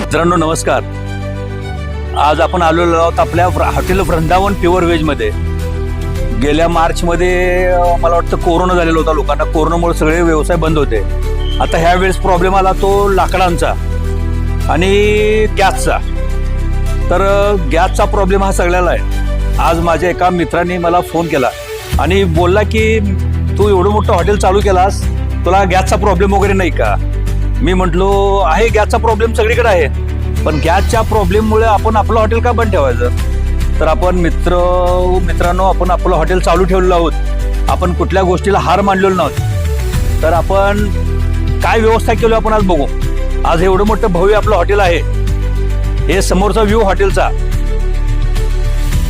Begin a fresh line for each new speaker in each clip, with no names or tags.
मित्रांनो नमस्कार. आज आपण आलेलो आहोत आपल्या हॉटेल वृंदावन प्युअर व्हेज मध्ये. गेल्या मार्चमध्ये मला वाटतं कोरोना झालेला होता लोकांना. कोरोनामुळे सगळे व्यवसाय बंद होते. आता ह्या वेळेस प्रॉब्लेम आला तो लाकडांचा आणि गॅसचा. तर गॅसचा प्रॉब्लेम हा सगळ्याला आहे. आज माझ्या एका मित्राने मला फोन केला आणि बोलला की तू एवढं मोठं हॉटेल चालू केलास, तुला गॅसचा प्रॉब्लेम वगैरे नाही का? मी म्हटलो आहे, गॅसचा प्रॉब्लेम सगळीकडे आहे, पण गॅसच्या प्रॉब्लेममुळे आपण आपलं हॉटेल का बंद ठेवायचं? तर आपण मित्रांनो आपण आपलं हॉटेल चालू ठेवलेलं आहोत. आपण कुठल्या गोष्टीला हार मानलेलो नव्हतं. तर आपण काय व्यवस्था केली आपण आज बघू. आज एवढं मोठं भव्य आपलं हॉटेल आहे. हे समोरचा व्ह्यू हॉटेलचा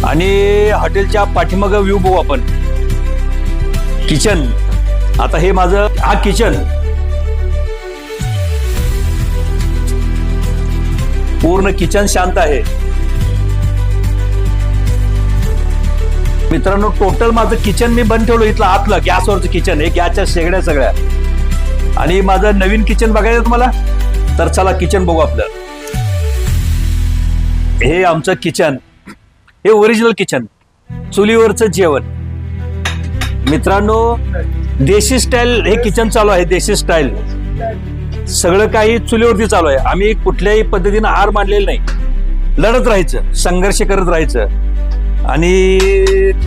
आणि हॉटेलच्या पाठीमागं व्ह्यू बघू आपण. किचन. आता हे माझं हा किचन पूर्ण किचन शांत आहे. मित्रांनो टोटल माझं किचन मी बंद ठेवलं. इथलं आतलं गॅसवरचं किचन, हे गॅसच्या शेगड्या सगळ्या. आणि माझं नवीन किचन बघायचं तुम्हाला, तर चला किचन बघू आपलं. हे आमचं किचन, हे ओरिजिनल किचन, चुलीवरचं जेवण. मित्रांनो देशी स्टाईल हे किचन चालू आहे. देशी स्टाईल सगळं काही चुलीवरती चालू आहे. आम्ही कुठल्याही पद्धतीनं हार मानलेली नाही. लढत राहायचं, संघर्ष करत राहायचं. आणि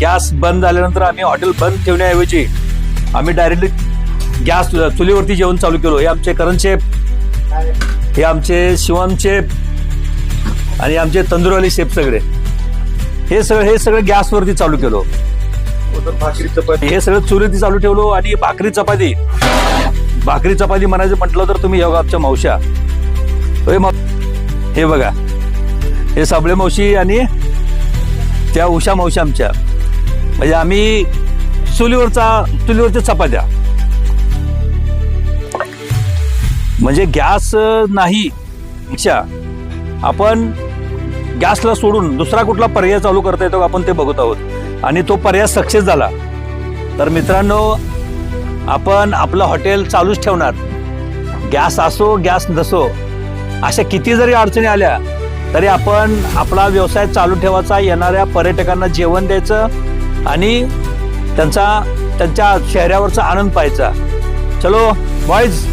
गॅस बंद झाल्यानंतर आम्ही हॉटेल बंद ठेवण्याऐवजी आम्ही डायरेक्टली गॅस चुलीवरती जेवण चालू केलो. हे आमचे करण शेफ, हे आमचे शिवम शेफ आणि आमचे तंदूरवाली शेफ सगळे. हे सगळं गॅसवरती चालू केलो.
भाकरी चपाती
हे सगळं चुलीवरती चालू ठेवलो. आणि भाकरी चपाती म्हणायचं म्हटलं तर तुम्ही योगा आमच्या मावश्या. हे बघा, हे साबळे मावशी आणि त्या उषा मावशी आमच्या. म्हणजे आम्ही चुलीवरच्या चपात्या. म्हणजे गॅस नाही, आपण गॅसला सोडून दुसरा कुठला पर्याय चालू करता येतो आपण ते बघत आहोत. आणि तो पर्याय सक्सेस झाला. तर मित्रांनो आपण आपलं हॉटेल चालूच ठेवणार. गॅस असो गॅस नसो, अशा किती जरी अडचणी आल्या तरी आपण आपला व्यवसाय चालू ठेवायचा. येणाऱ्या पर्यटकांना जेवण द्यायचं आणि त्यांच्या चेहऱ्यावरचा आनंद पाहायचा. चलो बॉयज.